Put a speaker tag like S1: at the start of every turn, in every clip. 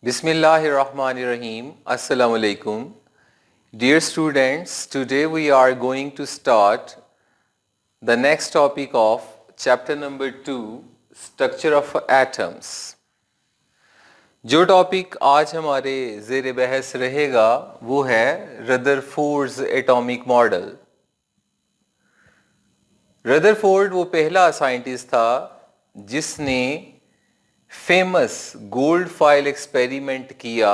S1: Bismillahirrahmanirrahim. Assalamu alaikum. Dear students, today we are going to start the next topic of chapter number 2, Structure of Atoms. जो topic आज हमारे ज़ेर बहस रहेगा वो है रदरफोर्ड्स एटॉमिक मॉडल। रदरफोर्ड वो पहला साइंटिस्ट था जिसने फेमस गोल्ड फाइल एक्सपेरिमेंट किया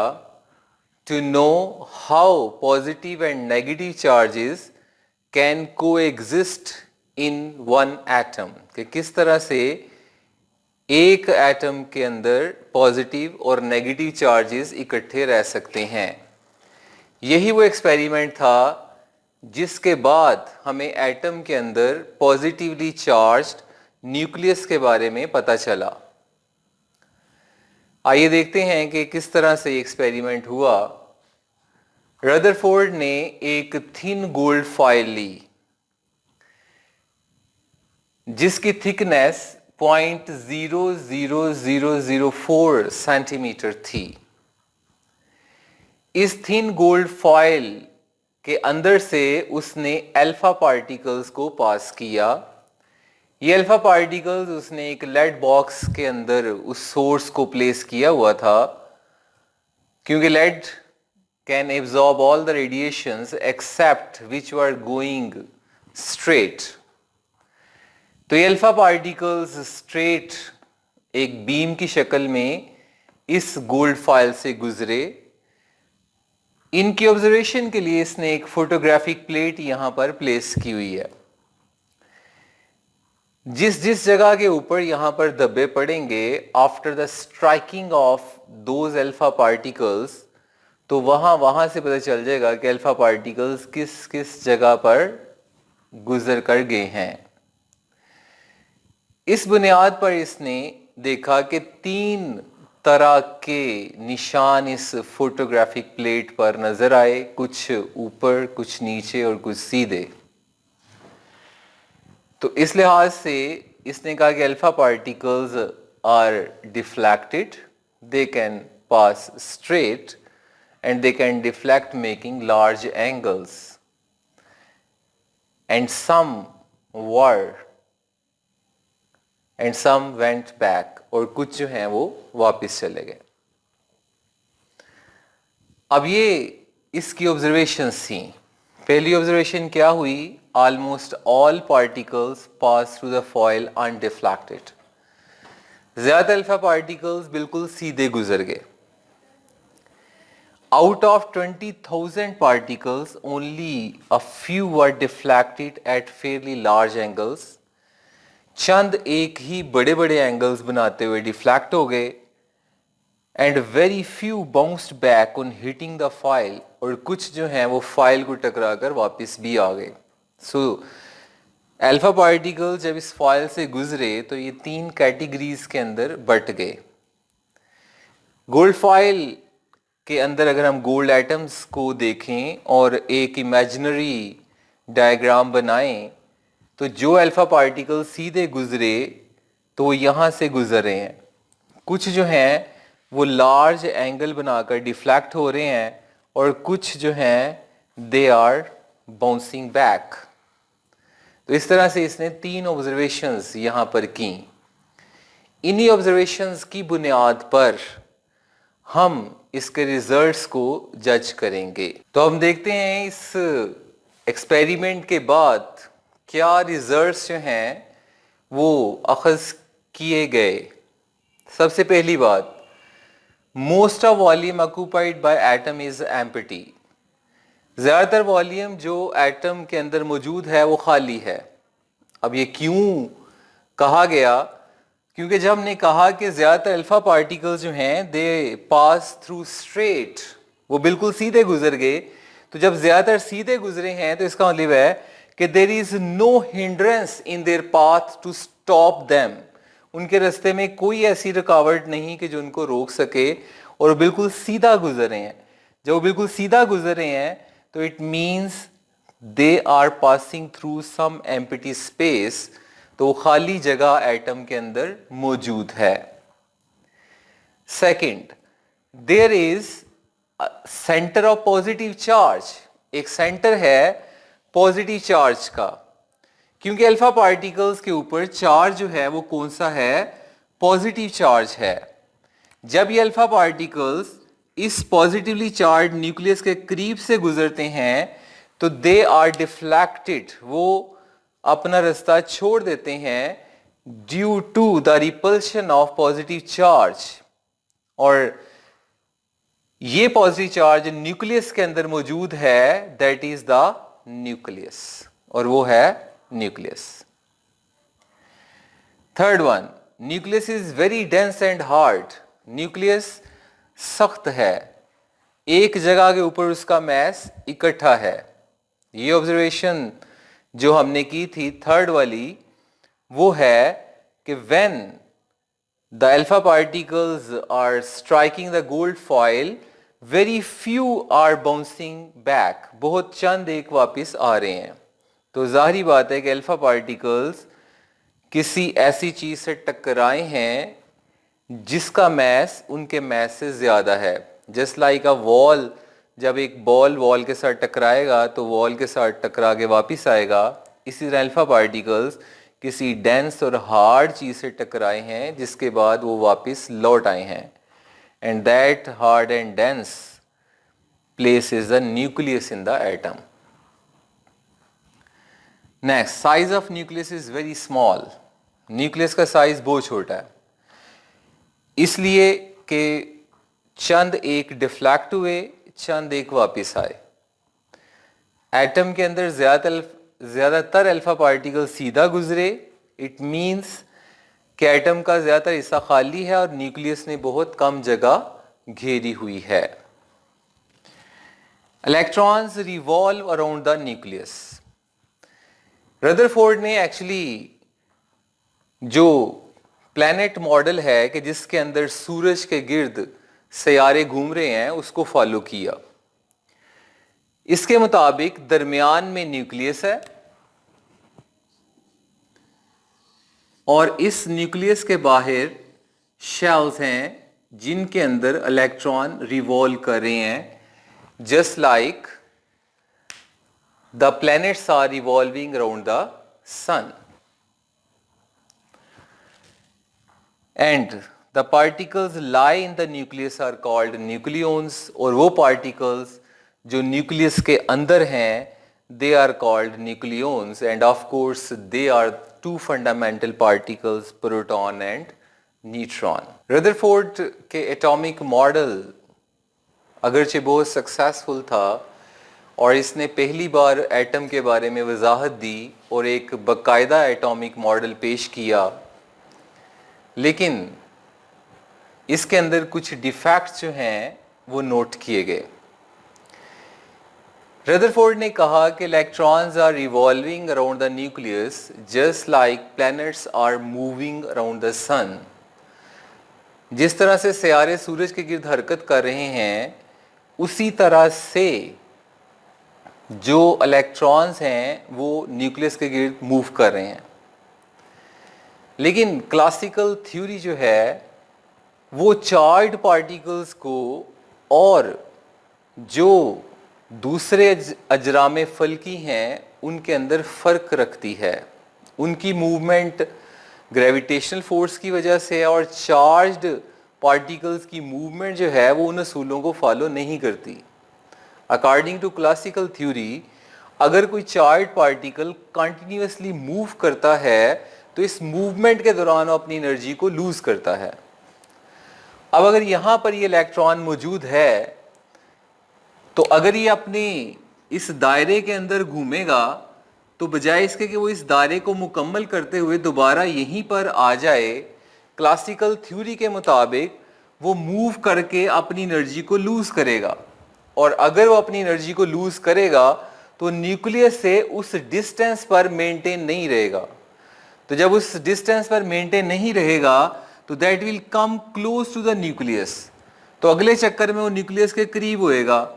S1: to know how positive and negative charges can coexist in one atom, कि किस तरह से एक एटम के अंदर पॉजिटिव और नेगेटिव चार्जेस इकट्ठे रह सकते हैं। यही वो एक्सपेरिमेंट था जिसके बाद हमें एटम के अंदर पॉजिटिवली चार्ज्ड न्यूक्लियस के बारे में पता चला। आइए देखते हैं कि किस तरह से एक्सपेरिमेंट हुआ। रदरफोर्ड ने एक थिन गोल्ड फाइल ली जिसकी थिकनेस 0.00004 सेंटीमीटर थी। इस थिन गोल्ड फाइल के अंदर से उसने अल्फा पार्टिकल्स को पास किया। ये अल्फा पार्टिकल्स उसने एक लेड बॉक्स के अंदर उस सोर्स को प्लेस किया हुआ था, क्योंकि lead can absorb all the radiations except which were going straight. तो ये अल्फा पार्टिकल्स स्ट्रेट एक बीम की शक्ल में इस गोल्ड फाइल से गुजरे। इनकी ऑब्जर्वेशन के लिए इसने एक फोटोग्राफिक प्लेट यहां पर प्लेस की हुई है। जिस जिस जगह के ऊपर यहां पर धब्बे पड़ेंगे after the striking off those alpha particles, तो वहां से पता चल जाएगा कि अल्फा पार्टिकल्स किस किस जगह पर गुजर कर गए हैं। इस बुनियाद पर इसने देखा कि 3 तरह के निशान इस फोटोग्राफिक प्लेट पर नजर आए, कुछ ऊपर, कुछ नीचे और कुछ सीधे। तो इस लिहाज से इसने कहा कि alpha particles are deflected, they can pass straight and they can deflect making large angles and some went back, और कुछ जो हैं वो वापस चले गए। अब ये इसकी ऑब्जर्वेशंस थी। पहली ऑब्जर्वेशन क्या हुई? Almost all particles pass through the foil undeflected. ज्यादा अल्फा पार्टिकल्स बिल्कुल सीधे गुजर गए। Out of 20,000 particles, only a few were deflected at fairly large angles. चंद एक ही बड़े बड़े एंगल्स बनाते हुए डिफ्लेक्ट हो गए। And very few bounced back on hitting the foil, और कुछ जो हैं वो फाइल को टकरा कर वापस भी आ गए। सो अल्फा पार्टिकल जब इस फाइल से गुजरे तो ये 3 कैटेगरीज के अंदर बट गए। गोल्ड फाइल के अंदर अगर हम गोल्ड एटम्स को देखें और एक इमेजिनरी डायग्राम बनाएं, तो जो अल्फा पार्टिकल सीधे गुजरे तो वो यहाँ से गुजर रहे हैं। कुछ जो हैं वो लार्ज एंगल बनाकर डिफ्लेक्ट हो रहे हैं, और कुछ जो हैं दे आर बाउंसिंग बैक। तो इस तरह से इसने 3 ऑब्जर्वेशंस यहां पर की। इन्हीं ऑब्जर्वेशंस की बुनियाद पर हम इसके रिजल्ट्स को जज करेंगे। तो हम देखते हैं इस एक्सपेरिमेंट के बाद क्या रिजल्ट्स जो हैं वो अखज़ किए गए। सबसे पहली बात, most of volume occupied by atom is empty. ज़्यादातर वॉल्यूम जो एटम के अंदर मौजूद है वो खाली है। अब ये क्यों कहा गया? क्योंकि जब हमने कहा कि ज़्यादातर अल्फा पार्टिकल्स जो हैं दे पास थ्रू स्ट्रेट, वो बिल्कुल सीधे गुजर गए। तो जब ज़्यादातर सीधे गुजरे हैं तो इसका मतलब है कि there is no hindrance in their path to stop them. उनके रास्ते में कोई ऐसी रुकावट नहीं कि जो उनको रोक सके, और बिल्कुल सीधा गुजर रहे हैं। जब वो बिल्कुल सीधा गुजर रहे हैं तो it means they are passing through some empty space, तो खाली जगह एटम के अंदर मौजूद है। Second, there is centre of positive charge, एक सेंटर है पॉजिटिव चार्ज का, क्योंकि अल्फा पार्टिकल्स के ऊपर चार्ज जो है वो कौन सा है, पॉजिटिव चार्ज है। जब ये अल्फा पार्टिकल्स इस पॉजिटिवली चार्ज न्यूक्लियस के करीब से गुजरते हैं तो दे आर डिफ्लेक्टेड, वो अपना रास्ता छोड़ देते हैं due to the repulsion of positive charge. और ये पॉजिटिव चार्ज न्यूक्लियस के अंदर मौजूद है, दैट इज द न्यूक्लियस, और वो है nucleus. Third one, nucleus is very dense and hard. Nucleus सख्त है, एक जगह के ऊपर उसका मैस इकट्ठा है। ये ऑब्जर्वेशन जो हमने की थी थर्ड वाली, वो है कि when the alpha particles are striking the gold foil, very few are bouncing back, बहुत चंद एक वापस आ रहे हैं। तो जाहिर बात है कि अल्फा पार्टिकल्स किसी ऐसी चीज से टकराए हैं जिसका मैस उनके मैस से ज्यादा है। जस्ट लाइक अ वॉल, जब एक बॉल वॉल के साथ टकराएगा तो वॉल के साथ टकरा के वापिस आएगा, इसी तरह अल्फा पार्टिकल्स किसी डेंस और हार्ड चीज से टकराए हैं जिसके बाद वो वापिस लौट आए हैं, and that hard and dense place is the nucleus in the atom. Next, size of nucleus is very small. Nucleus का साइज बहुत छोटा है, इसलिए कि चंद एक डिफ्लेक्ट हुए, चंद एक वापिस आए। एटम के अंदर ज्यादातर अल्फा पार्टिकल सीधा गुजरे, इट मींस कि एटम का ज्यादातर हिस्सा खाली है और न्यूक्लियस ने बहुत कम जगह घेरी हुई है। Electrons revolve around the nucleus. Rutherford ने एक्चुअली जो प्लैनेट मॉडल है कि जिसके अंदर सूरज के गिर्द सैयारे घूम रहे हैं उसको फॉलो किया। इसके मुताबिक दरमियान में न्यूक्लियस है और इस न्यूक्लियस के बाहर शेल्स हैं जिनके अंदर इलेक्ट्रॉन रिवॉल्व कर रहे हैं, just like the planets are revolving around the sun. And the particles lie in the nucleus are called nucleons, और वो पार्टिकल्स जो न्यूक्लियस के अंदर हैं they are called nucleons, and of course they are two fundamental particles, proton and neutron. Rutherford के atomic model अगरचे बहुत successful था और इसने पहली बार एटम के बारे में वजाहत दी और एक बाकायदा एटॉमिक मॉडल पेश किया, लेकिन इसके अंदर कुछ डिफेक्ट्स जो हैं वो नोट किए गए। रदरफोर्ड ने कहा कि electrons are revolving around the nucleus just like planets are moving around the sun. जिस तरह से सियारे सूरज के गिर्द हरकत कर रहे हैं उसी तरह से जो इलेक्ट्रॉन्स हैं वो न्यूक्लियस के गिर्द मूव कर रहे हैं। लेकिन क्लासिकल थ्योरी जो है वो चार्ज्ड पार्टिकल्स को और जो दूसरे अजराम फल्की हैं उनके अंदर फ़र्क रखती है। उनकी मूवमेंट ग्रेविटेशनल फोर्स की वजह से है और चार्ज्ड पार्टिकल्स की मूवमेंट जो है वो उन असूलों को फॉलो नहीं करती। अकॉर्डिंग टू क्लासिकल थ्योरी, अगर कोई चार्ज पार्टिकल कंटिन्यूसली मूव करता है तो इस मूवमेंट के दौरान वो अपनी एनर्जी को लूज करता है। अब अगर यहाँ पर ये इलेक्ट्रॉन मौजूद है तो अगर ये अपने इस दायरे के अंदर घूमेगा तो बजाय इसके कि वो इस दायरे को मुकम्मल करते हुए दोबारा यहीं पर आ जाए, क्लासिकल थ्योरी के मुताबिक वो मूव करके अपनी एनर्जी को लूज करेगा, और अगर वो अपनी एनर्जी को लूज करेगा तो न्यूक्लियस से उस डिस्टेंस पर मेंटेन नहीं रहेगा। तो जब उस डिस्टेंस पर मेंटेन नहीं रहेगा तो that will come close to the nucleus, तो अगले चक्कर में वो न्यूक्लियस के करीब होएगा,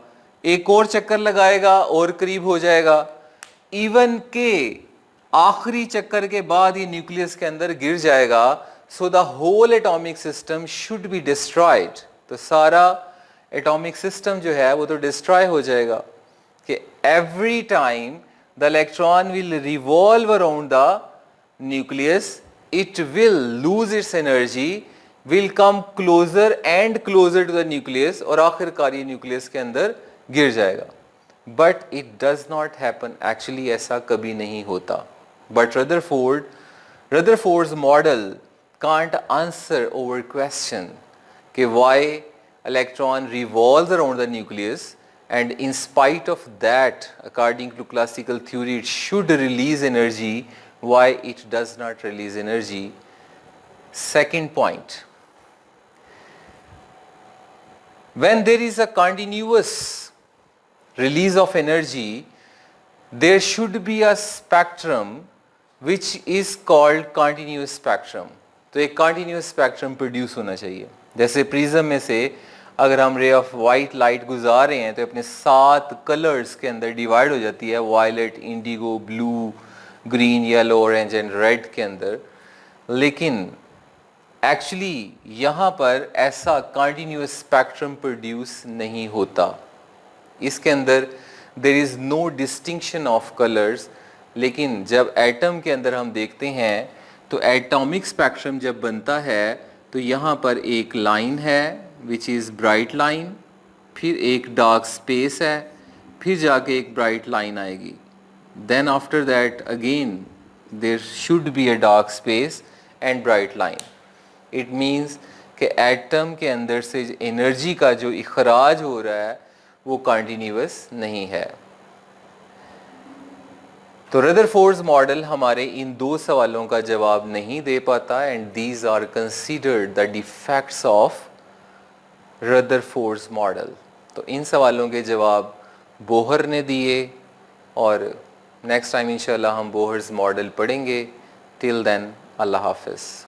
S1: एक और चक्कर लगाएगा और करीब हो जाएगा, इवन के आखिरी चक्कर के बाद ये न्यूक्लियस के अंदर गिर जाएगा। So the whole atomic system should be destroyed. तो सारा एटॉमिक सिस्टम जो है वो तो डिस्ट्रॉय हो जाएगा कि every time the electron will revolve around the nucleus, it will lose its energy, will come closer and closer to the nucleus और आखिरकार ये न्यूक्लियस के अंदर गिर जाएगा. But it does not happen, actually ऐसा कभी नहीं होता. But Rutherford's model can't answer our question कि why electron revolves around the nucleus, and in spite of that, according to classical theory, it should release energy. Why it does not release energy? Second point, when there is a continuous release of energy, there should be a spectrum which is called continuous spectrum. तो एक continuous spectrum produce होना चाहिए. जैसे prism में से अगर हम ray of white light गुजार रहे हैं तो अपने 7 कलर्स के अंदर डिवाइड हो जाती है, violet, indigo, blue, green, yellow, orange and red के अंदर. लेकिन एक्चुअली यहाँ पर ऐसा कंटिन्यूस स्पेक्ट्रम प्रोड्यूस नहीं होता. इसके अंदर there is no distinction of colours. लेकिन जब एटम के अंदर हम देखते हैं तो एटॉमिक स्पेक्ट्रम जब बनता है तो यहाँ पर एक लाइन है विच इज़ ब्राइट लाइन, फिर एक डार्क स्पेस है, फिर जाके एक ब्राइट लाइन आएगी. Then after that again there should be a dark space and bright line. It means कि एटम के अंदर से एनर्जी का जो इखराज हो रहा है वो कंटिन्यूअस नहीं है. तो रदरफोर्ड्स मॉडल हमारे इन 2 सवालों का जवाब नहीं दे पाता, and these are considered the defects of Rutherford's model. तो इन सवालों के जवाब बोहर ने दिए और नेक्स्ट टाइम इंशाल्लाह हम बोहर्स मॉडल पढ़ेंगे. टिल देन अल्लाह हाफिज़.